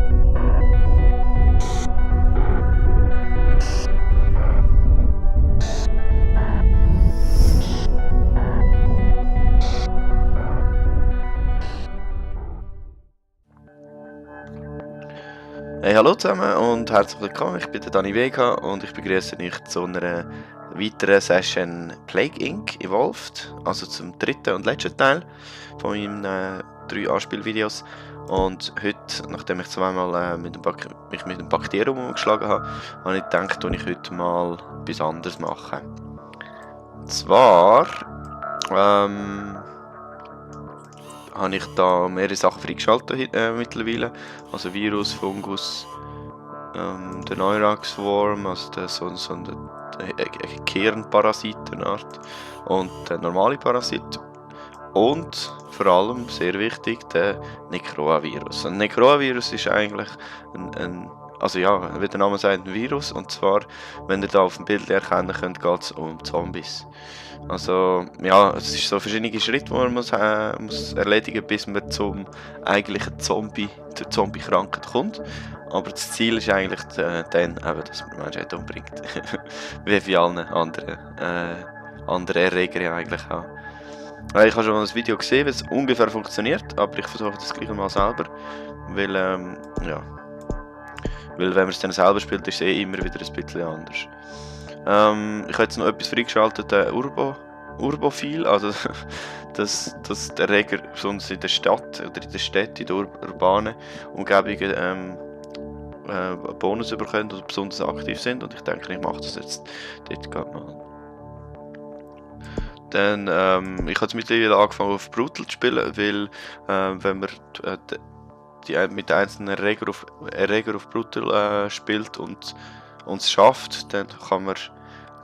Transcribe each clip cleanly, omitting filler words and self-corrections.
Hey, hallo zusammen und herzlich willkommen. Ich bin der Dani Vega und ich begrüße euch zu einer weiteren Session Plague Inc. Evolved, also zum dritten und letzten Teil von meinen 3 Anspielvideos. Und heute, nachdem ich zweimal mich mit dem Bakterium umgeschlagen habe, habe ich gedacht, dass ich heute mal etwas anderes mache. Und zwar habe ich da mehrere Sachen freigeschaltet mittlerweile. Also Virus, Fungus, der Neurax-Worm, also eine Kernparasitenart und der normale Parasit. Und vor allem, sehr wichtig, der Necroa-Virus. Ein Necroa-Virus ist eigentlich also ja, wie der Name sagt, ein Virus. Und zwar, wenn ihr da auf dem Bild erkennen könnt, geht es um Zombies. Also, ja, es ist so verschiedene Schritte, die man muss erledigen, bis man zum eigentlichen zur Zombie-Krankheit kommt. Aber das Ziel ist eigentlich dann, dass man Menschen umbringt. Wie bei allen anderen Erregern eigentlich auch. Ich habe schon mal das Video gesehen, wie es ungefähr funktioniert, aber ich versuche das gleich mal selber. Weil wenn man es dann selber spielt, ist es immer wieder ein bisschen anders. Ich habe jetzt noch etwas freigeschaltet, Urbo-File, also dass der Erreger besonders in der Stadt oder in der Städte, in der urbanen Umgebungen Bonus bekommen oder besonders aktiv sind. Und ich denke, ich mache das jetzt dort gerade mal. Dann, ich habe jetzt mittlerweile angefangen auf Brutal zu spielen, weil wenn man mit einzelnen Erreger auf Brutal spielt und es schafft, dann kann man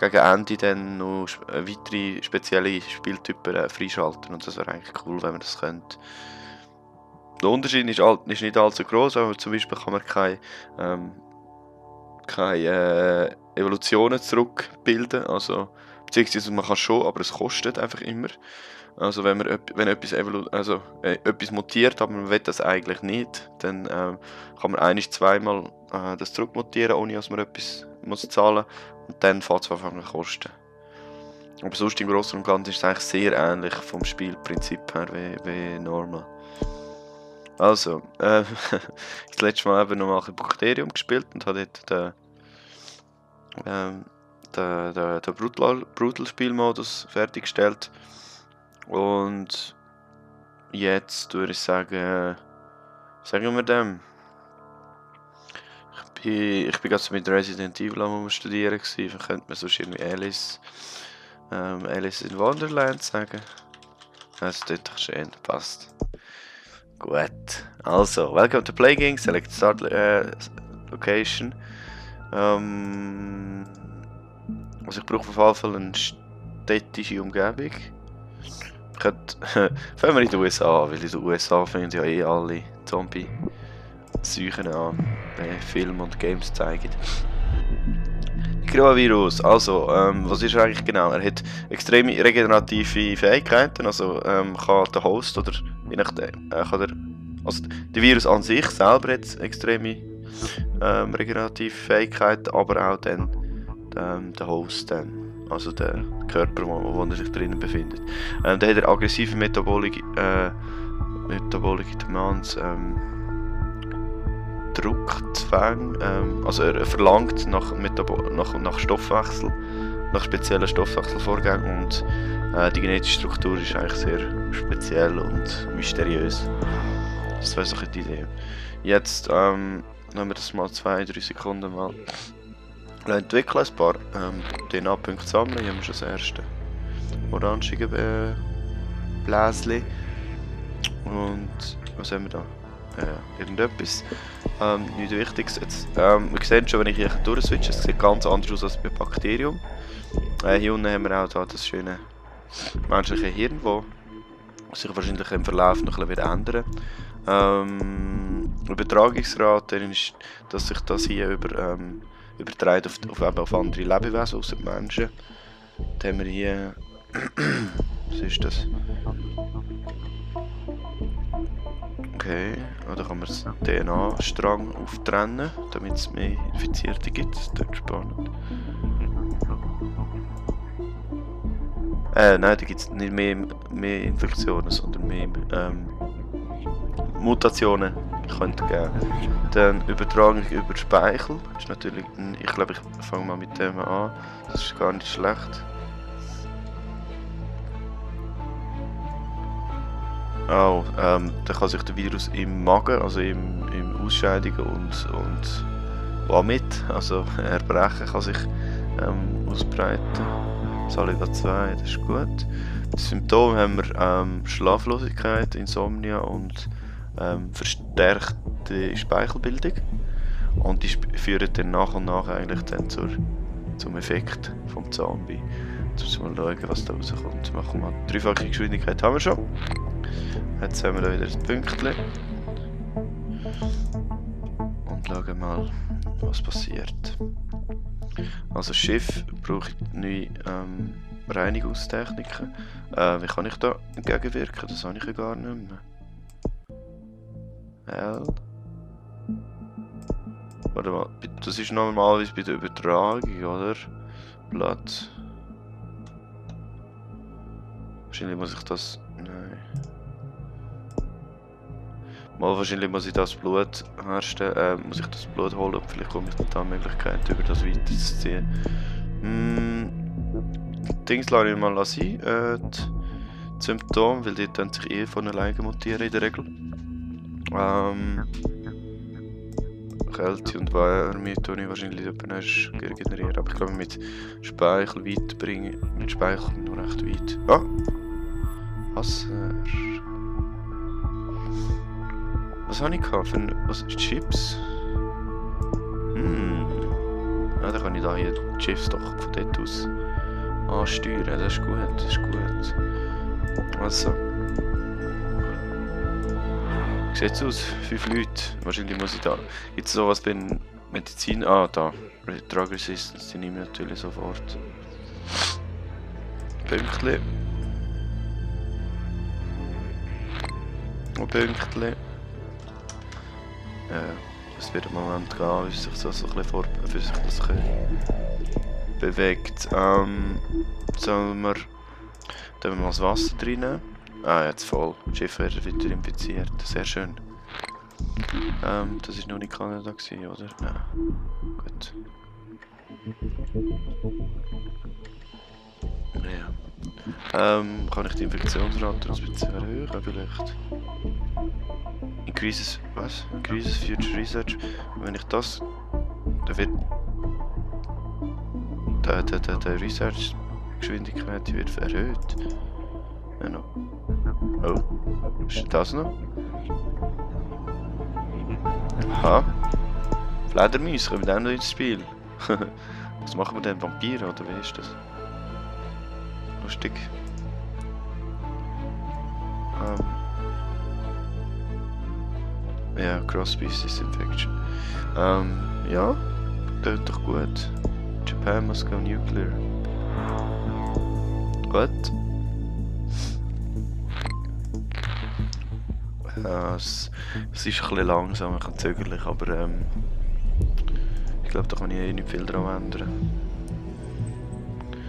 gegen Ende dann noch weitere spezielle Spieltypen freischalten, und das wäre eigentlich cool, wenn man das könnte. Der Unterschied ist nicht allzu groß, aber zum Beispiel kann man keine Evolutionen zurückbilden, also beziehungsweise man kann schon, aber es kostet einfach immer. Also wenn etwas mutiert, aber man will das eigentlich nicht, dann kann man zweimal das zurückmutieren, ohne dass man etwas muss zahlen, und dann fängt es an zu kosten. Aber sonst im Großen und Ganzen ist es eigentlich sehr ähnlich vom Spielprinzip her wie normal. Also, das letzte Mal eben nochmal ein Bakterium gespielt und habe dort den Brutal-Spielmodus fertiggestellt. Und jetzt würde ich sagen, sagen wir dem. Ich bin gerade mit Resident Evil am Studieren gewesen. Dann könnte man sonst irgendwie Alice in Wonderland sagen. Das tut doch schön, passt. Gut, also, welcome to Plague Inc. Select Start Location. Also ich brauche auf jeden Fall eine städtische Umgebung. Fangen wir in den USA an, weil in den USA finden ja eh alle Zombie-Seuchen an, die Filme und Games zeigen. Necroa-Virus, also, was ist er eigentlich genau? Er hat extreme regenerative Fähigkeiten, also kann der Host oder je nachdem, also der Virus an sich selber hat extreme regenerative Fähigkeiten, aber auch dann der Host dann. Also der Körper, wo er sich drinnen befindet. Dann hat er aggressive Metabolic Demands, Druckzwang, also er verlangt nach Stoffwechsel, nach speziellen Stoffwechselvorgängen, und die genetische Struktur ist eigentlich sehr speziell und mysteriös. Das wäre so die Idee. Jetzt nehmen wir das mal 2-3 Sekunden mal. Wir entwickeln ein paar DNA-Punkte sammeln. Hier haben wir schon das erste orangige Bläschen. Und was haben wir da? Irgendetwas. Nichts Wichtiges. Jetzt, wir sehen schon, wenn ich hier durchswitche, es sieht ganz anders aus als bei Bakterium. Hier unten haben wir auch da das schöne menschliche Hirn, das sich wahrscheinlich im Verlauf noch ein bisschen ändern wird. Übertragungsrate ist, dass sich das hier überträgt auf andere Lebewesen außer Menschen. Dann haben wir hier. Was ist das? Okay, da kann man den DNA-Strang auftrennen, damit es mehr Infizierte gibt. Das ist spannend. Nein, da gibt es nicht mehr Infektionen, sondern mehr Mutationen könnte geben. Dann Übertragung über Speichel ist natürlich, ich glaube, ich fange mal mit dem an. Das ist gar nicht schlecht. Oh, da kann sich der Virus im Magen, also im Ausscheidungen und Vomit, also Erbrechen, kann sich ausbreiten. Saliva 2, das ist gut. Das Symptom haben wir Schlaflosigkeit, Insomnia und verstärkte Speichelbildung. Und die führen dann nach und nach eigentlich dann zum Effekt vom Zombie. Jetzt müssen wir mal schauen, was da rauskommt. Machen wir mal dreifache Geschwindigkeit haben wir schon. Jetzt haben wir da wieder das Pünktchen. Und schauen mal, was passiert. Also Schiff braucht neue Reinigungstechniken. Wie kann ich da entgegenwirken? Das habe ich ja gar nicht mehr. L. Warte mal, das ist normalerweise bei der Übertragung, oder? Blatt. Wahrscheinlich muss ich das... Nein. Mal wahrscheinlich muss ich das Blut herstellen, muss ich das Blut holen und vielleicht komme ich dann die Möglichkeit über das weiterzuziehen. Dings lasse ich mal sein, die Symptome, weil die dann sich eh von alleine mutieren in der Regel. Kälte und Wärme tue ich wahrscheinlich regenerieren, aber ich glaube mit Speichel weiterbringen, mit Speichel nur recht weit. Ah! Wasser. Was habe ich gehabt? Was ist Chips? Ja, dann kann ich da hier die Chips doch von dort aus ansteuern. Das ist gut, das ist gut. Also. Wie sieht es aus? 5 Leute. Wahrscheinlich muss ich da. Gibt es sowas bei Medizin? Ah, da. Drug Resistance, die nehme ich natürlich sofort. Pünktchen. Und Pünktchen. Es wird im Moment gehen, wie sich das so ein bisschen wie sich das bewegt. Sollen wir mal das Wasser rein? Ah, jetzt voll. Das Schiff wird wieder infiziert. Sehr schön. Das war noch nicht Kanada, oder? Nein. Gut. Ja. Kann ich die Infektionsrate ein bisschen erhöhen? Vielleicht. Increases, was? Increases Future Research. Wenn ich das... Da wird... Der Research-Geschwindigkeit wird erhöht. Ja, noch. Oh. Ist das noch? Aha. Fledermäuse, kommen auch noch ins Spiel. Was machen wir denn? Vampire oder wie ist das? Lustig. Ja, Cross-Species Infection. Ja, klingt doch gut. Japan must go nuclear. Gut. Es ist ein bisschen langsam, ein zögerlich, aber ich glaube, da kann ich eh nicht viel daran ändern.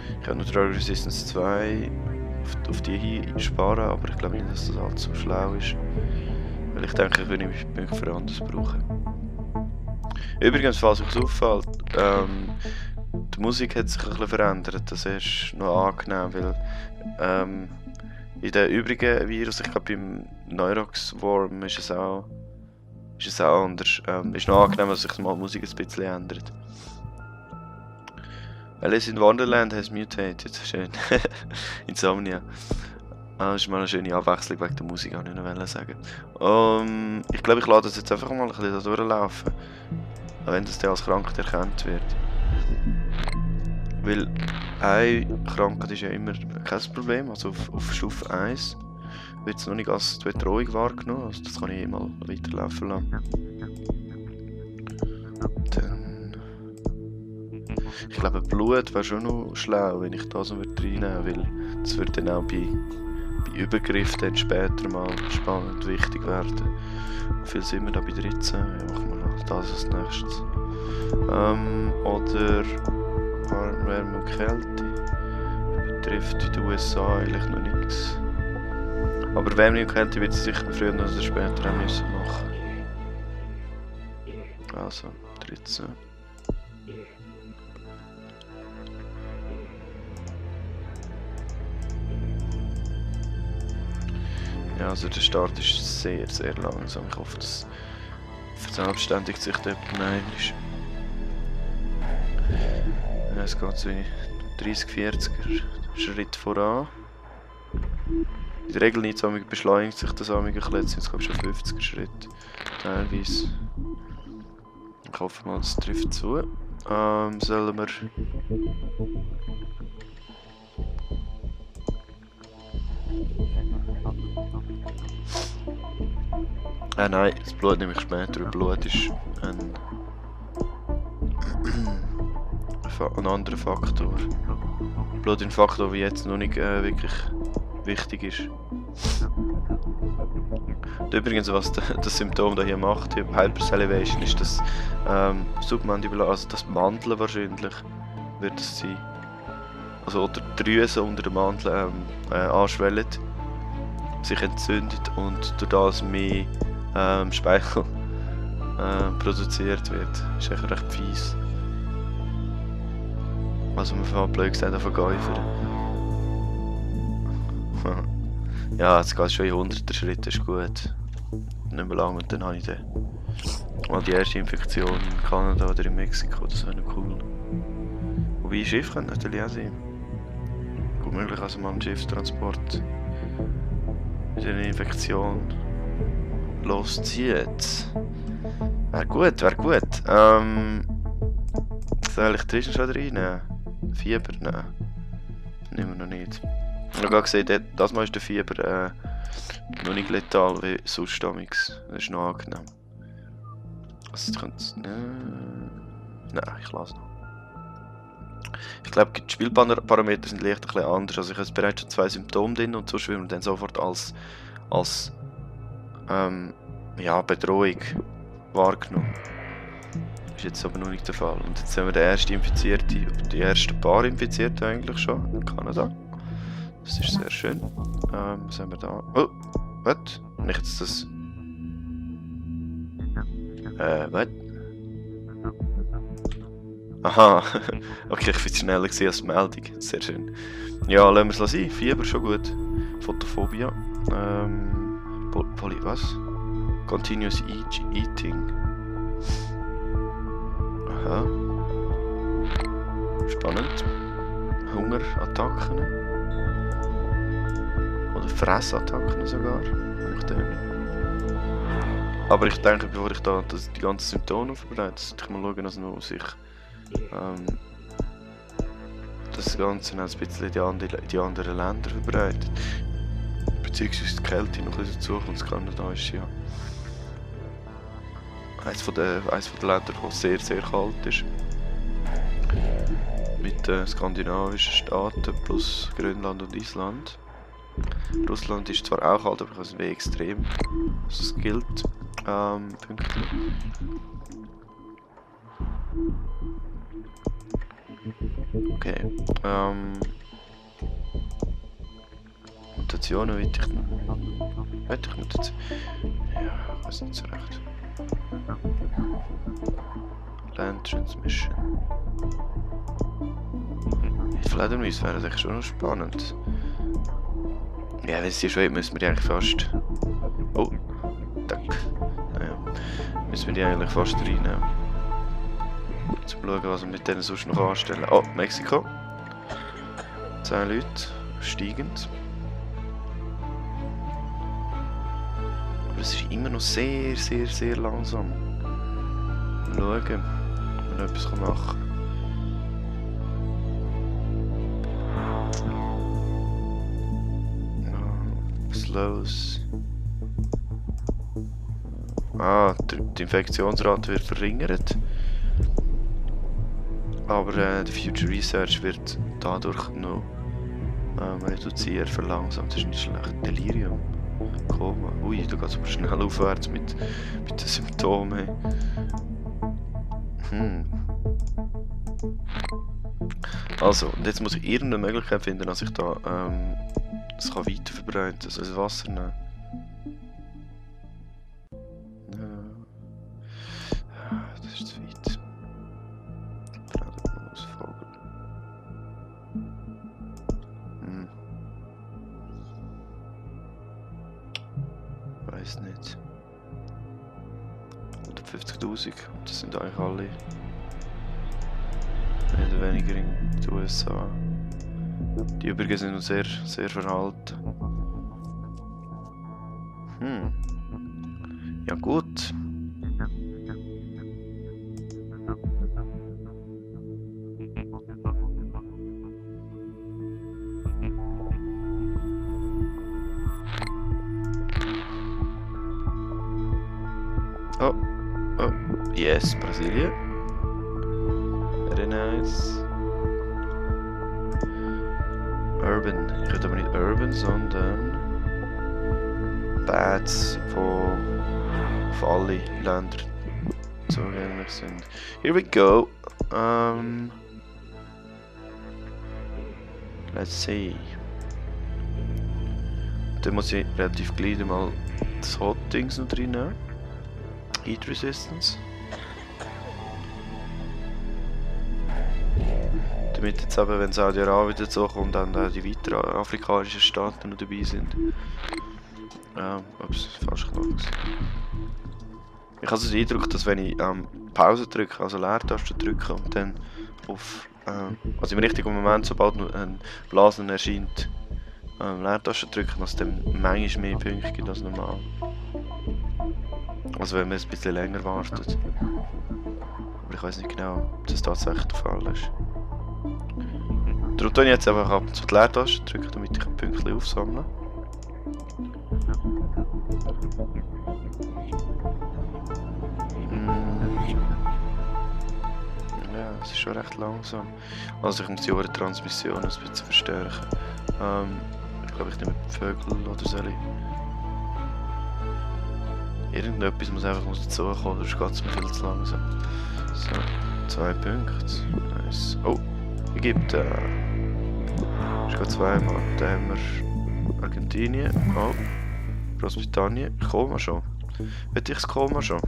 Ich kann noch Drug Resistance 2 auf die hier sparen, aber ich glaube nicht, dass das allzu schlau ist. Weil ich denke, ich würde mich für anderes brauchen. Übrigens, falls euch auffällt, die Musik hat sich ein bisschen verändert. Das ist noch angenehm, weil in den übrigen Virus, ich glaube beim Neurox Worm ist es auch anders. Ist noch angenehm, dass sich mal die Musik ein bisschen ändert. Alice in Wonderland has mutated. Schön. Insomnia. Das ist mal eine schöne Abwechslung wegen der Musik, kann ich noch sagen. Ich glaube, ich lasse das jetzt einfach mal ein bisschen da durchlaufen. Auch wenn das dann als Krankheit erkannt wird. Weil eine Krankheit ist ja immer kein Problem. Also auf Stufe 1 wird es noch nicht als Bedrohung wahrgenommen. Also das kann ich mal weiterlaufen lassen. Dann... Ich glaube, Blut wäre schon noch schlau, wenn ich das noch reinnehmen würde, weil das würde dann auch bei bei Übergriff dann später mal spannend wichtig werden. Wie viel sind wir da bei 13? Ja, machen wir noch das als nächstes. Oder Wärme und Kälte. Betrifft in den USA eigentlich noch nichts. Aber Wärme und Kälte wird sie sicher früher oder später auch müssen machen. Also, 13. Ja, also der Start ist sehr, sehr langsam. Ich hoffe, das verselbstständigt sich dort ist. Ja, es geht so in 30-40er Schritt voran. In der Regel nicht so beschleunigt sich das ein bisschen, jetzt sind es glaube ich schon 50er Schritt teilweise. Ich hoffe mal, das trifft zu. Sollen wir... nein, das Blut nehme ich später. Blut ist ein anderer Faktor. Blut ist ein Faktor, der jetzt noch nicht wirklich wichtig ist. Und übrigens, was das Symptom hier macht, Hypersalivation, ist das Submandibular, also das Mandeln wahrscheinlich, wird es sein. Also oder die Drüsen unter dem Mantel anschwellen, sich entzündet und durch das mehr Speichel produziert wird. Das ist echt recht fies. Also man fängt blöd gesagt an vergeifern. Ja, jetzt geht es schon in 100er Schritt, das ist gut. Nicht mehr lange und dann habe ich dann mal die erste Infektion in Kanada oder in Mexiko, das wäre noch cool. Wobei ein Schiff könnte natürlich auch sein. Gut möglich, also mal ein Schiffstransport mit einer Infektion loszieht. Wäre gut, wäre gut. Soll ich Trischen schon reinnehmen? Fieber? Nein. Nehmen wir noch nicht. Ich habe gerade gesehen, das Mal ist der Fieber noch nicht letal wie sonst damals. Das ist noch angenehm. Also das könnte... Nein, ich lasse noch. Ich glaube, die Spielparameter sind leicht ein bisschen anders. Also ich habe bereits schon 2 Symptome drin und sonst wird man dann sofort als ja, Bedrohung wahrgenommen. Das ist jetzt aber noch nicht der Fall. Und jetzt haben wir den ersten Infizierten, die ersten paar Infizierten eigentlich schon in Kanada. Das ist sehr schön. Was haben wir da? Oh, was? Nicht jetzt das... was? Aha, okay, ich war schneller als die Meldung. Sehr schön. Ja, lassen wir es sein. Fieber schon gut. Photophobia. Was? Continuous Eating. Aha. Spannend. Hungerattacken. Oder Fressattacken sogar. Aber ich denke, bevor ich da die ganzen Symptome verbreite, sollte ich mal schauen, dass man sich das Ganze ein bisschen in die anderen Länder verbreitet. Beziehungsweise die Kälte noch ein bisschen dazu kommt. Das Kanada ist ja eines von den Ländern, das sehr, sehr kalt ist. Mit den skandinavischen Staaten plus Grönland und Island. Russland ist zwar auch kalt, aber ich weiß nicht wie extrem das gilt. Pünktlich. Okay. Mutationen will ich noch. Hätte ich Mutation? Ja, ich weiß nicht so recht. Land Transmission. Fledermaus wäre das eigentlich schon noch spannend. Ja, wenn es hier schon hat, müssen wir die eigentlich fast... Oh, danke. Naja, müssen wir die eigentlich fast reinnehmen. Zum schauen, was wir mit denen sonst noch anstellen. Oh, Mexiko. 10 Leute, steigend. Aber es ist immer noch sehr, sehr, sehr langsam. Mal schauen, ob man noch etwas machen kann. Was los? Ah, die Infektionsrate wird verringert. Aber der Future Research wird dadurch noch Reduziert, verlangsamt, das ist nicht schlecht. Delirium. Koma. Ui, da geht es aber schnell aufwärts mit den Symptomen. Also, und jetzt muss ich irgendeine Möglichkeit finden, dass ich da das kann weiter verbreiten, also das Wasser nehmen. Das ist zu weit. Vogel. Weiß nicht. 150.000, das sind eigentlich alle. Mehr oder weniger in den USA. Die übrigens sind noch sehr, sehr verhalten. Ja gut. Oh, yes, Brasilien. Very nice. Urban. Ich rede aber nicht Urban, sondern Bats, wo auf alle Länder zugänglich sind. Here we go. Let's see. Dann muss ich relativ gleich mal das Hot-Dings noch drin nehmen. Heat Resistance. Damit jetzt eben, wenn Saudi-Arabien dazu kommt, dann die weiteren afrikanischen Staaten noch dabei sind. Ups, falsch gemacht. Ich habe so den Eindruck, dass wenn ich Pause drücke, also Leertaste drücke und dann auf, also im richtigen Moment, sobald ein Blasen erscheint, Leertaste drücken, dass es dann manchmal mehr Punkte gibt als normal. Also wenn man ein bisschen länger wartet. Aber ich weiß nicht genau, ob das tatsächlich der Fall ist. Darum drücke ich jetzt einfach ab und zu die Leertaste drücken, damit ich ein Pünktchen aufsammle. Ja, es ist schon recht langsam. Also ich muss die Ohrentransmission ein bisschen verstärken. Ich glaube, ich nehme Vögel oder soll ich... Irgendetwas muss einfach dazukommen, sonst geht es mir viel zu langsam. So, 2 Punkte. Nice. Oh, Ägypten. Ich gehe zweimal. Dann haben wir Argentinien. Oh, Großbritannien. Koma schon. Hätte ich das Koma schon?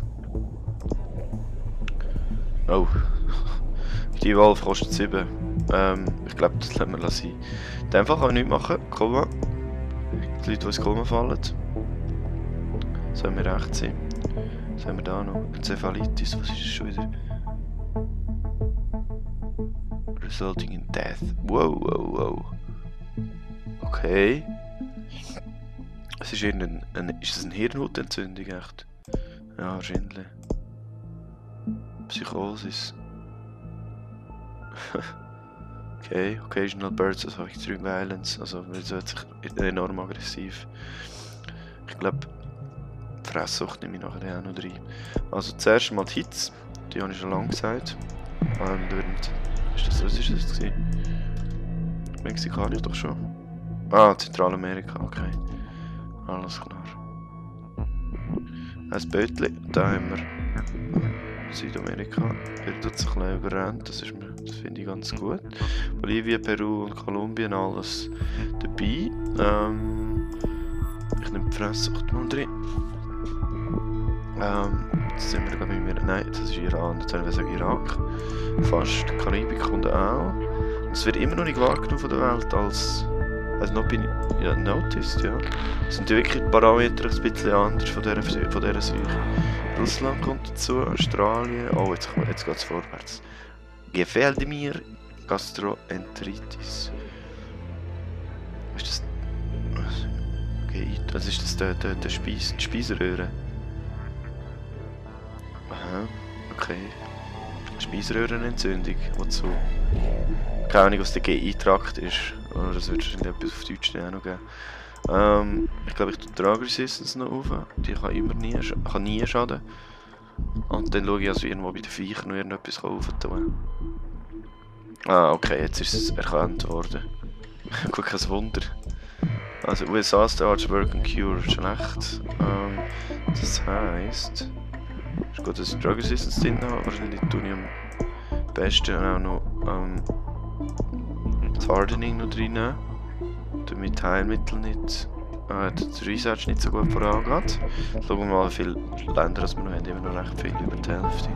Oh. Die Wolf kostet 7. Ich glaube, das lassen wir sein. In dem Fall kann ich nichts machen. Koma. Die Leute, die ins Koma fallen. Soll mir recht sein. Was haben wir da noch? Enzephalitis, was ist das schon wieder? Resulting in death. Wow, wow, wow. Okay. Es ist ist das eine Hirnhautentzündung echt? Ja, wahrscheinlich. Psychosis. Okay, occasional bursts of extreme violence. Also, man wird sich enorm aggressiv. Ich glaube, Fresssucht nehme ich nachher auch noch rein. Also zuerst mal die Hitze, die habe ich schon lange gesagt. Was ist das gewesen? Mexikanisch doch schon. Ah, Zentralamerika, okay. Alles klar. Ein Bötchen, da haben wir Südamerika. Hier tut sich ein bisschen überrennt, das finde ich ganz gut. Bolivien, Peru und Kolumbien, alles dabei. Ich nehme die Fresssucht mal drin. Jetzt sind wir glaube ich mehr. Nein, das ist Iran, jetzt wollen wir sagen Irak. Fast Karibik und auch. Es wird immer noch nicht wahrgenommen von der Welt als not been noticed, ja. Es sind wirklich die Parameter ein bisschen anders von dieser Seuche. Russland kommt dazu, Australien. Oh, jetzt geht es vorwärts. Gefällt mir Gastroenteritis. Ist das. Okay, das ist das die Speiseröhre. Aha, okay. Speiseröhrenentzündung, wozu? Keine Ahnung, was der GI-Trakt ist. Oder das wird wahrscheinlich etwas auf Deutsch auch noch geben. Ich glaube, ich tue Drug Resistance noch auf. Die kann nie schaden. Und dann schaue ich, also irgendwo bei den Viechern noch irgendetwas rauf tun. Ah, okay, jetzt ist es erkannt worden. Gut, kein Wunder. Also USA Starts Work and Cure, schlecht. Das heisst... Ist gut, dass ich Drug Resistance drin habe, wahrscheinlich tue ich am besten auch noch das Hardening noch drin. Damit Heilmittel nicht... der Research nicht so gut vorangeht. Schauen wir mal, wie viele Länder wir noch haben, immer noch recht viel, über die Hälfte.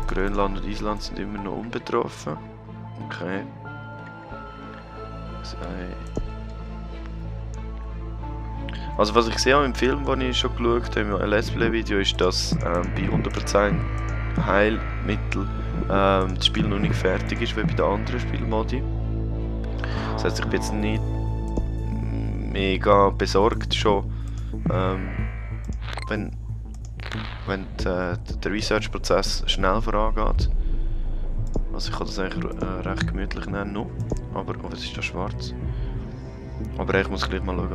Grönland und Island sind immer noch unbetroffen. Okay. Also was ich sehe im Film, den ich schon geschaut habe, im Let's Play Video, ist, dass bei 100% Heilmittel das Spiel noch nicht fertig ist, wie bei den anderen Spielmodi. Das heißt, ich bin jetzt nicht mega besorgt schon, wenn der Research-Prozess schnell vorangeht. Also ich kann das eigentlich recht gemütlich nennen noch, aber oh, was ist da schwarz? Aber ich muss gleich mal schauen,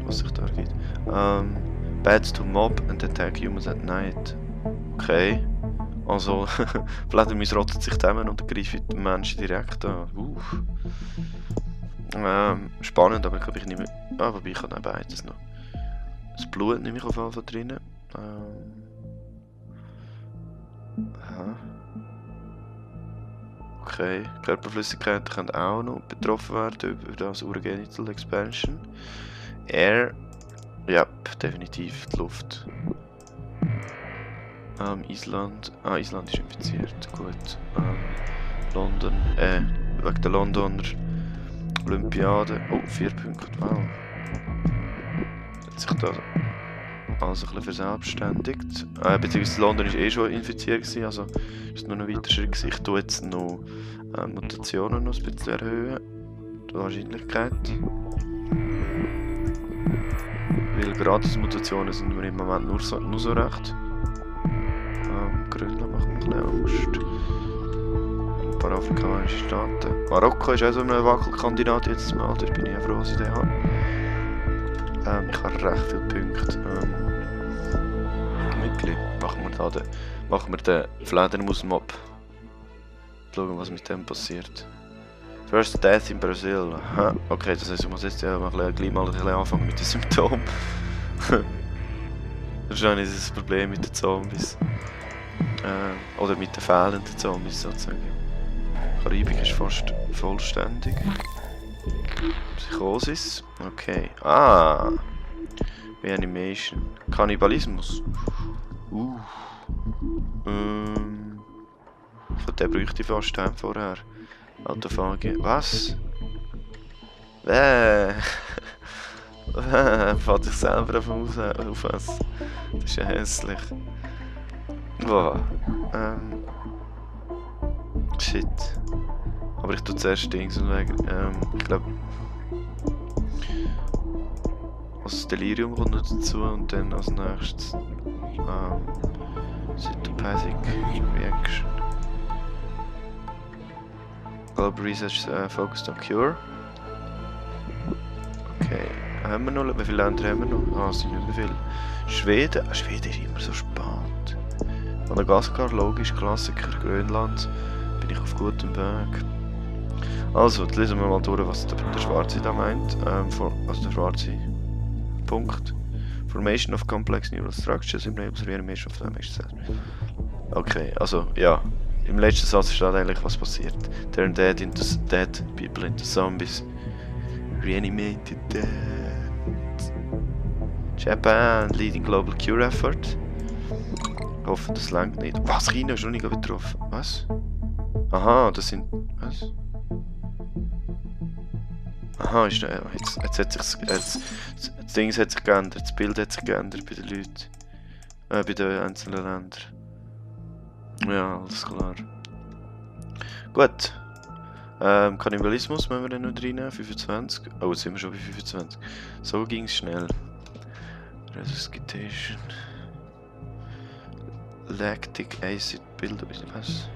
was sich da ergibt. Bats to mob and attack humans at night. Okay. Also, Fledermaus rottet sich zusammen und greift den Menschen direkt an. Spannend, aber ich glaube, ich nehme... Ah, wobei ich kann auch beides noch. Das Blut nehme ich auf jeden Fall drinnen. Okay, Körperflüssigkeiten können auch noch betroffen werden über das Urogenital Expansion. Air, ja, definitiv die Luft. Island, Island ist infiziert, gut. London, wegen der Londoner Olympiade, oh, 4 Punkte, wow. Hat sich da also ein bisschen verselbstständigt. Beziehungsweise London war schon infiziert gewesen, also ist nur ein weiterer Schritt gewesen. Ich tue jetzt noch Mutationen noch ein bisschen erhöhen. Die Wahrscheinlichkeit. Weil Gratis-Mutationen sind mir im Moment nur so recht. Grönland macht mir ein bisschen Angst. Ein paar afrikanische Staaten. Marokko ist auch so ein Wackelkandidat jetzt mal, da bin ich auch froh, dass ich den habe. Ich habe recht viele Punkte. Gemütlich. Machen wir den Fledermaus-Mob. Schauen, was mit dem passiert. First Death in Brazil. Aha. Okay, das heisst, ich muss jetzt ja gleich mal ein bisschen anfangen mit den Symptomen. Wahrscheinlich ist das Problem mit den Zombies. Oder mit den fehlenden Zombies sozusagen. Karibik ist fast vollständig. Psychosis. Okay. Reanimation. Kannibalismus. Von dem bräuchte ich fast den vorher. Autophagie. Was? Fällt sich selber auf den Aufessen. Das ist ja hässlich. Wow. Shit. Aber ich tue zuerst Dings und wegen. Ich glaube. Das Delirium kommt noch dazu und dann als nächstes. Cytopathic Reaction. Global Research focused on cure. Okay. Haben wir noch? Wie viele Länder haben wir noch? Es sind nicht mehr viele. Schweden. Schweden ist immer so spät. Madagaskar, logisch, Klassiker. Grönland. Bin ich auf gutem Weg. Also, jetzt lesen wir mal durch, was der Schwarze da meint. Also der schwarze Punkt. Formation of complex neural structures enables reanimation of damaged cells. Okay, also ja. Im letzten Satz steht eigentlich, was passiert. Turn dead people into zombies. Reanimated dead. Japan leading global cure effort. Ich hoffe, das langt nicht. Was? China ist noch nicht betroffen. Was? Aha, das sind. Was? Aha, ist jetzt hat sich das Ding hat sich geändert, das Bild hat sich geändert bei den Leuten. Bei den einzelnen Ländern. Ja, alles klar. Gut. Kannibalismus müssen wir dann noch reinnehmen, 25. Oh, jetzt sind wir schon bei 25. So ging es schnell. Resuscitation. Lactic Acid Buildup, was?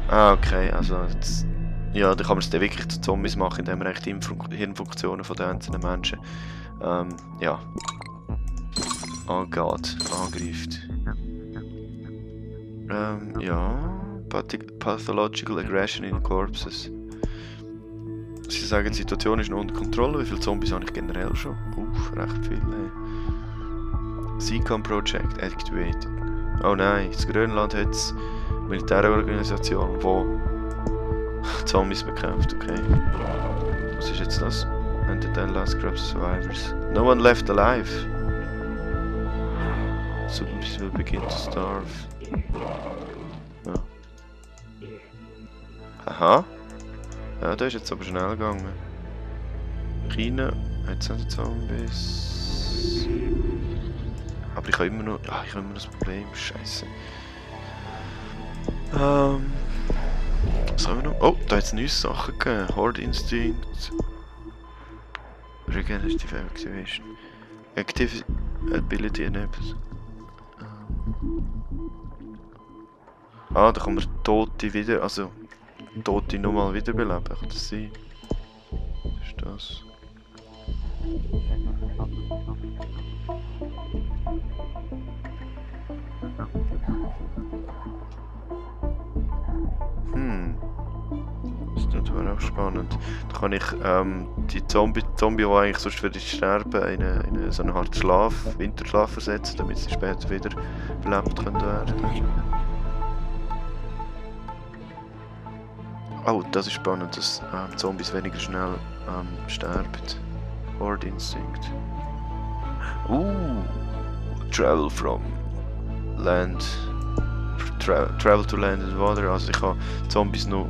Okay, also jetzt, ja, da kann man es dann wirklich zu Zombies machen, indem man echt die Hirnfunktionen von den einzelnen Menschen ja, angreift. Ja, Pathological Aggression in Corpses. Sie sagen, die Situation ist noch unter Kontrolle. Wie viele Zombies habe ich generell schon? Recht viel. Hey. Seacom Project activated. Oh nein, das Grönland hat eine Militärorganisation, die Zombies bekämpft. Okay. Was ist jetzt das? And the last group of survivors. No one left alive. Zombies will begin to starve. Ja. Aha. Ja, der ist jetzt aber schnell gegangen. China, jetzt sind die Zombies. Aber ich habe immer noch. Ja, ich habe immer noch das Problem. Scheiße. Was haben wir noch? Oh, da hat es neue Sachen gegeben. Horde Instinct. Regenerative Activation. Active Ability enabled. Da kann man Tote wieder. Also. Tote nochmal wiederbeleben. Kann das sein? Was ist das? Das wäre auch spannend. Da kann ich die Zombie, die eigentlich sonst würden sterben, in so eine Art Schlaf, Winterschlaf versetzen, damit sie später wieder belebt können werden. Oh, das ist spannend, dass Zombies weniger schnell sterben. Horde Instinct. Travel from land. Travel to land and water. Also ich kann Zombies noch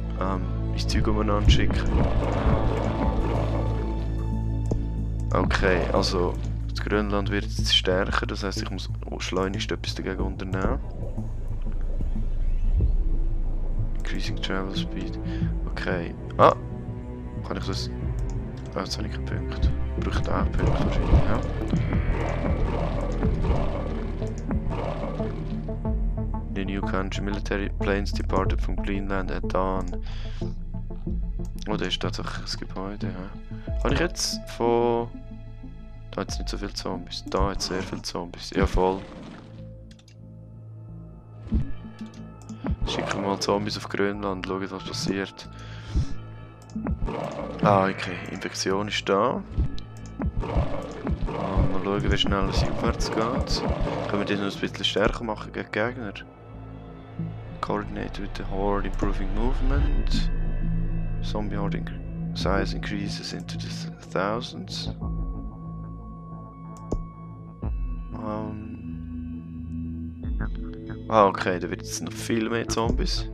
ins Zeug umeinander schicken. Okay, also das Grönland wird jetzt stärker, das heisst ich muss schleunigst etwas dagegen unternehmen. Increasing travel speed. Okay. Kann ich das... jetzt habe ich keinen Punkt. Braucht auch einen Punkt wahrscheinlich, ja. The new country military planes departed from Greenland at dawn. Oh, da ist tatsächlich das Gebäude, ja. Habe ich jetzt von... Da hat es nicht so viele Zombies. Da hat es sehr viele Zombies. Ja, voll. Schicken wir mal Zombies auf Grönland, schauen was passiert. Okay. Infektion ist da. Mal schauen, wie schnell es aufwärts geht. Können wir die noch ein bisschen stärker machen gegen Gegner? Coordinate with the horde, improving movement. Zombie horde size increases into the thousands. Okay, da wird jetzt noch viel mehr Zombies.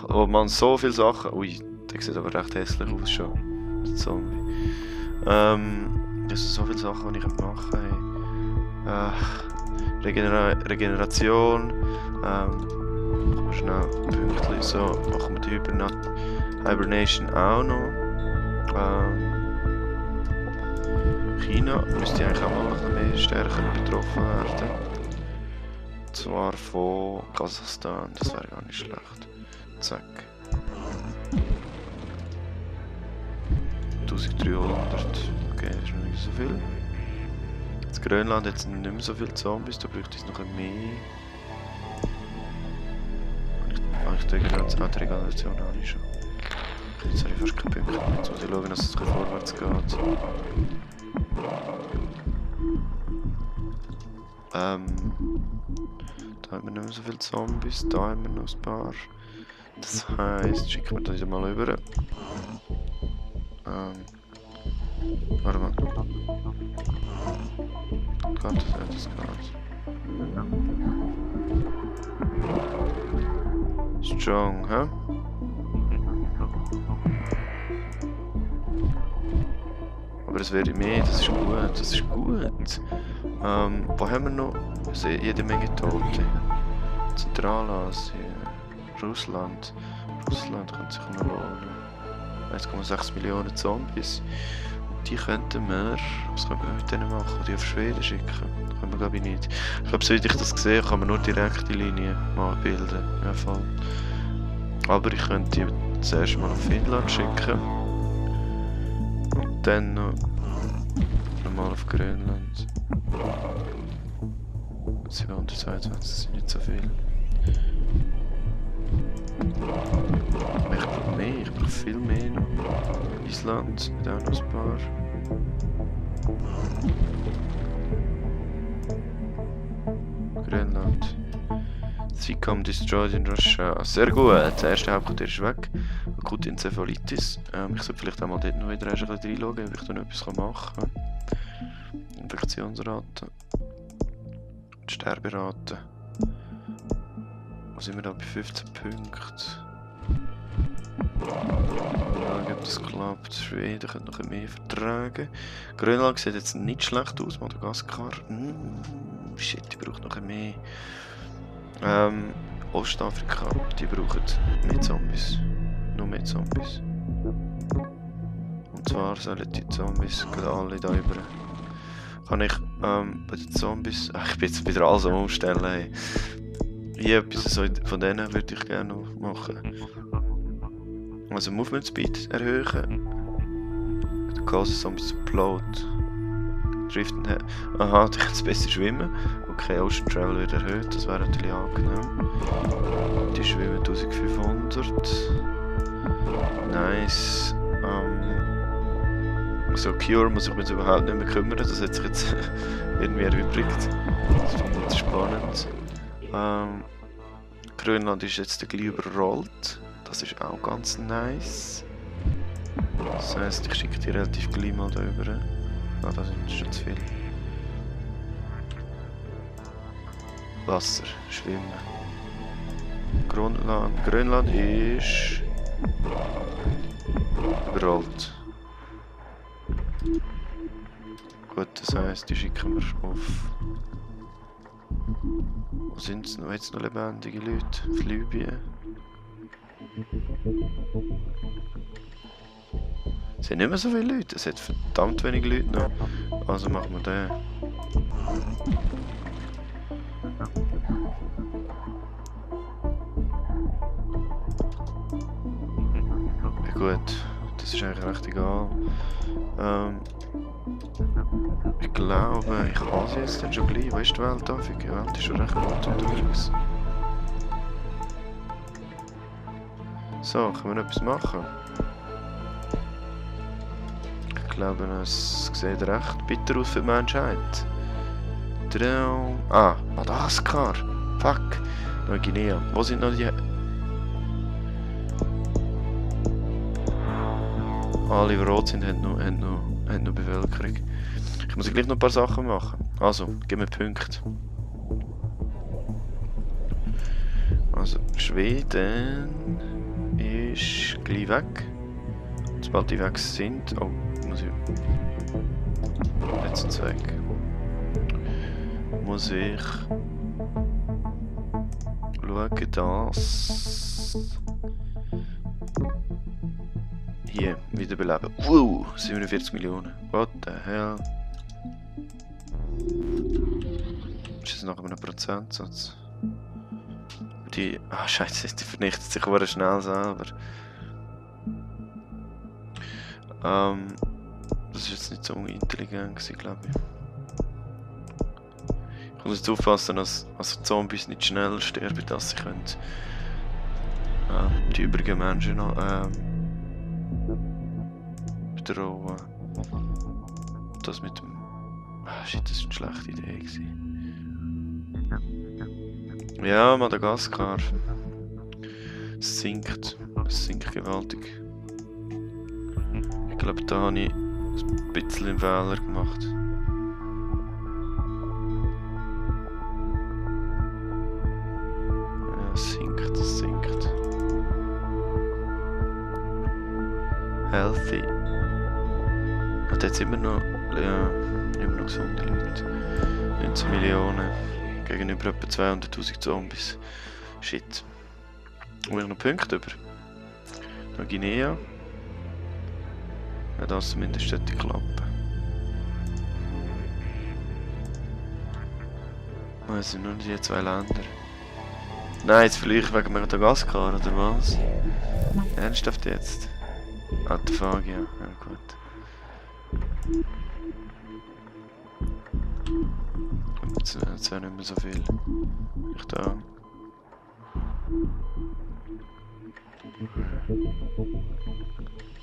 Oh man, so viele Sachen. Ui, der sieht aber recht hässlich aus schon. Der Zombie. Das sind so viele Sachen, die ich machen kann. Regeneration. Machen wir schnell Pünktchen. So, machen wir die Hibernation auch noch. China müsste eigentlich auch mal ein bisschen mehr stärker betroffen werden. Und zwar von Kasachstan, das wäre gar nicht schlecht. Zack. 1300. Okay, das ist noch nicht so viel. Das Grönland hat nicht mehr so viele Zombies, da bräuchte es noch ein mehr. Die Regeneration habe ich schon. Okay, jetzt habe ich fast keinen Punkt mehr. Jetzt muss ich schauen, dass es vorwärts geht. Da haben wir nicht mehr so viele Zombies, da haben wir noch ein paar. Das heisst, schicken wir das wieder mal rüber. Warte mal. Geht das? Ja, das geht. Strong, hä? Aber es wäre mehr, das ist gut, das ist gut. Wo haben wir noch? Also jede Menge Tote. Zentralasien, Russland. Russland könnte sich noch lohnen. 1,6 Millionen Zombies. Und die könnten wir, was können wir mit denen machen? Die auf Schweden schicken? Können wir glaube ich nicht. Ich glaube, soweit ich das gesehen habe, kann man nur direkt die Linie mal bilden. Ja, voll. Aber ich könnte die zuerst mal auf Finnland schicken. Und dann noch mal auf Grönland. 722, das sind nicht so viel. Ich brauche mehr, ich brauche noch viel mehr. Island, da noch ein paar. Grönland. Seacom destroyed in Russia. Sehr gut, der erste Hauptquartier ist weg. Akute Enzephalitis. Ich sollte vielleicht auch mal dort noch wieder ein bisschen reinschauen, ob ich da noch etwas machen kann. Infektionsrate. Die Sterberate. Wo sind wir da bei 15 Punkten? Schauen, ob das klappt. Schweden könnte noch mehr vertragen. Grönland sieht jetzt nicht schlecht aus. Madagaskar. Shit, die braucht noch mehr. Ostafrika, die brauchen mehr Zombies. Nur mehr Zombies. Und zwar sollen die Zombies gerade alle da über. Kann ich bei den Zombies. Ich bin jetzt wieder alles am Umstellen. Hey. Hier etwas so von denen würde ich gerne noch machen. Also Movement Speed erhöhen. The causes Zombies to upload. Driften. Aha, ich kann jetzt besser schwimmen. Okay, Ocean Travel wird erhöht, das wäre natürlich angenehm. Die schwimmen 1500. Nice. So Cure muss ich mich überhaupt nicht mehr kümmern, das hat sich jetzt irgendwie erübrigt. Das finde ich jetzt spannend. Grönland ist jetzt gleich überrollt. Das ist auch ganz nice. Das heisst, ich schicke die relativ gleich mal da rüber. Ah, das sind schon zu viel. Wasser, Schwimmen. Grönland ist überrollt. Gut, das heisst, die schicken wir auf. Wo sind es noch? Jetzt noch lebendige Leute? Auf Libyen. Es sind nicht mehr so viele Leute, es hat verdammt wenig Leute noch. Also machen wir den. Ja gut, das ist eigentlich recht egal. Ich glaube, ich kann sie jetzt dann schon gleich. Wo ist die Welt da? Die Welt ist schon recht gut unterwegs. So, können wir noch etwas machen? Ich glaube, es sieht recht bitter aus für die Menschheit. Ah, Madagaskar! Fuck! Neuguinea. Wo sind noch die... Alle, die rot sind, haben noch Bevölkerung. Ich muss gleich noch ein paar Sachen machen. Also, gib mir Punkte. Also, Schweden ist gleich weg. Sobald die weg sind... Oh, muss ich... Jetzt sind sie weg. Muss ich... schauen, dass... Hier, wiederbeleben. Wow, 47 Millionen. What the hell? Ist das nach einem Prozentsatz? Die... Ah, scheiße, die vernichtet sich sehr schnell selber. Das ist jetzt nicht so intelligent gewesen, glaube ich. Ich muss jetzt aufpassen, dass Zombies nicht schneller sterben, dass sie können die übrigen Menschen noch bedrohen. Das mit dem... Ah, shit, das war eine schlechte Idee gewesen. Ja, Madagaskar. Es sinkt gewaltig. Ich glaube, da habe ich ein bisschen einen Fehler gemacht. Ja, es sinkt. Healthy. Hat jetzt immer noch gesunde Leute. 19 Millionen gegenüber etwa 200'000 Zombies. Shit. Wo ich noch Punkte über? Neuguinea. Ja, das zumindest sollte klappen. Es sind nur die zwei Länder. Nein, jetzt vielleicht wegen Madagaskar, oder was? Ernsthaft jetzt? Autophagia, ja gut. Jetzt wäre nicht mehr so viel. Ich da.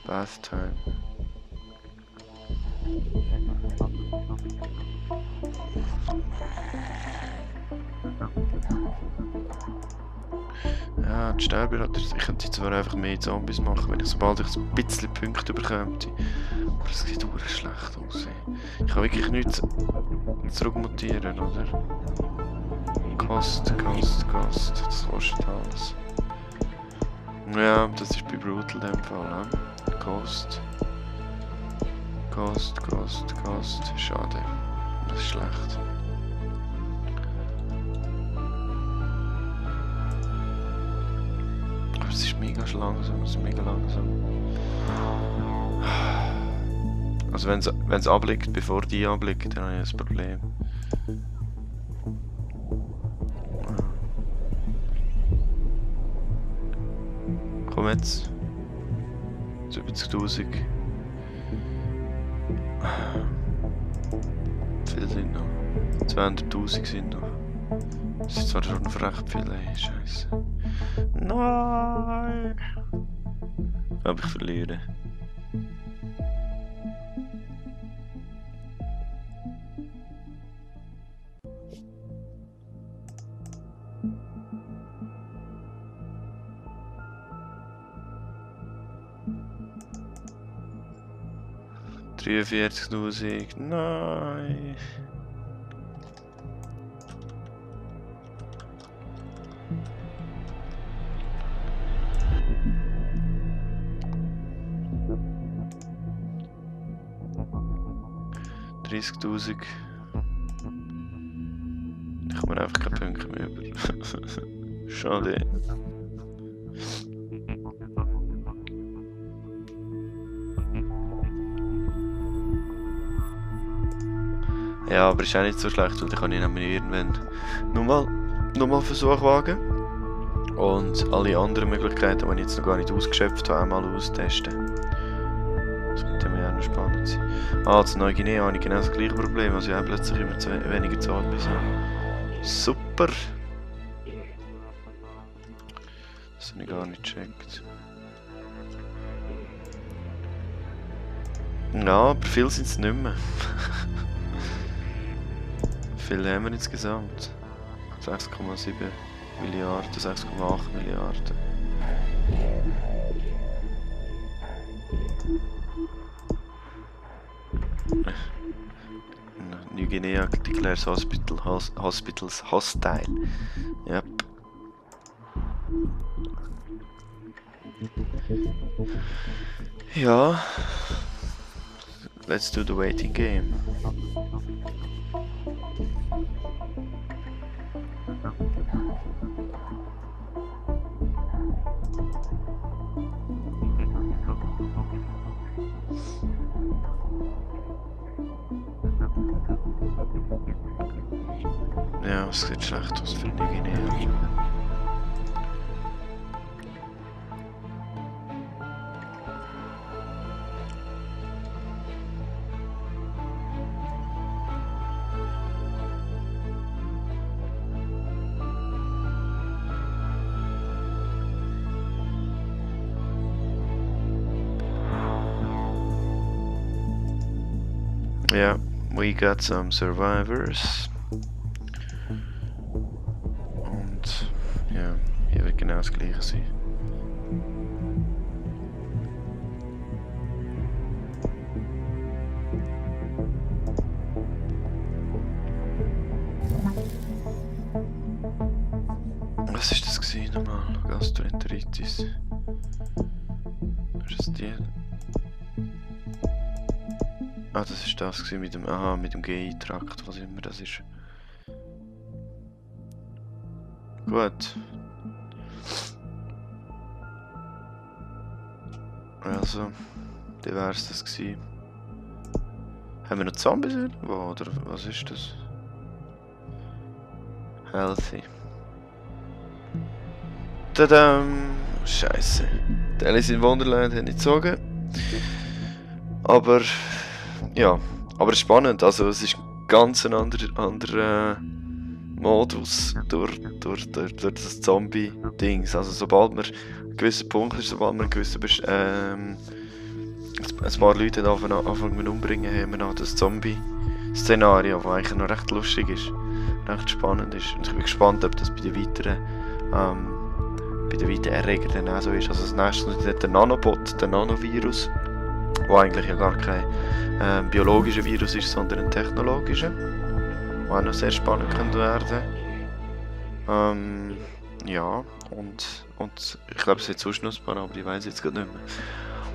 Bath time. Ja, die Sterberate, ich könnte zwar einfach mehr Zombies machen, wenn ich sobald ich ein bisschen Punkte bekomme. Aber es sieht auch schlecht aus. Ich kann wirklich nichts zurückmutieren, oder? Kost. Das kostet alles. Ja, das ist bei Brutal in dem Fall. Kost. Schade. Das ist schlecht. Aber es ist mega langsam. Also wenn es abliegt, bevor die abliegt, dann habe ich ein Problem. Komm jetzt. 70.000. Viele sind noch. 200.000 sind noch. Das ist zwar schon recht viel, ey. Scheiße. Nein! Ich glaube, ich verliere. $43.000. Nein! $30.000. Ich komme einfach keine Punkte mehr über. Schade. Ja, aber ist auch nicht so schlecht, weil dann kann ich nämlich irgendwann nochmal Versuch wagen. Und alle anderen Möglichkeiten, die ich jetzt noch gar nicht ausgeschöpft habe, einmal austesten. Das könnte mir auch noch spannend sein. Also Neuguinea habe ich genau das gleiche Problem, also ich habe plötzlich immer weniger Zombies. Super! Das habe ich gar nicht gecheckt. Ja, aber viel sind es nicht mehr. Viel haben wir insgesamt. 6,7 Milliarden, 6,8 Milliarden. New Guinea declares hospitals hostile. Yep. Ja. Let's do the waiting game. Ja, es sieht schlecht aus für New Guinea. Yeah, we got some survivors. Und ja, hier wird genau das gleiche sein. Was ist das gewesen nochmal? Gastroenteritis. Ist das die? Ah, das ist das gewesen mit dem, mit dem GI-Trakt, was immer das ist. Gut. Also, dann wär's das gewesen. Haben wir noch Zombies irgendwo, oder was ist das? Healthy. Tadam! Scheiße. Die Alice in Wonderland hat nicht gezogen. Aber ja, aber spannend. Also es ist ganz ein anderer Modus durch das Zombie-Dings. Also sobald man einen gewissen Punkt ist, sobald man einen gewissen ein paar Leute anfangen umbringen, haben wir noch das Zombie-Szenario, das eigentlich noch recht lustig ist, recht spannend ist. Und ich bin gespannt, ob das bei den weiteren Erregern dann auch so ist. Also das nächste ist nicht der Nanobot, der Nanovirus, der eigentlich ja gar kein biologischer Virus ist, sondern ein technologischer, der auch noch sehr spannend könnte werden. Ja, und ich glaube, es ist jetzt sonst noch ein paar, aber ich weiß jetzt gerade nicht mehr.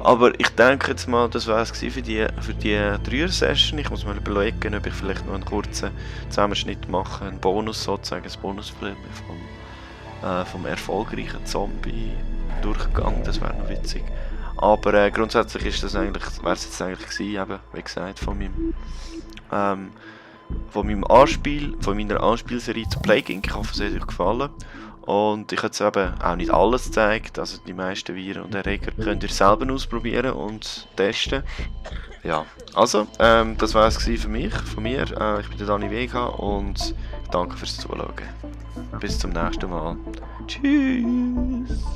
Aber ich denke jetzt mal, das war es für die 3er-Session. Ich muss mal überlegen, ob ich vielleicht noch einen kurzen Zusammenschnitt mache, einen Bonus sozusagen, ein Bonusfilm vom erfolgreichen Zombie-Durchgang, das wäre noch witzig. Aber grundsätzlich ist das eigentlich, wäre es jetzt eigentlich gewesen, eben, wie gesagt, von meiner Anspielserie zu Plague Inc. Ich hoffe, es hat euch gefallen. Und ich habe jetzt eben auch nicht alles gezeigt, also die meisten Viren und Erreger könnt ihr selber ausprobieren und testen. Ja, also, das war es von mir. Ich bin der Dani Vega und danke fürs Zuschauen. Bis zum nächsten Mal. Tschüss!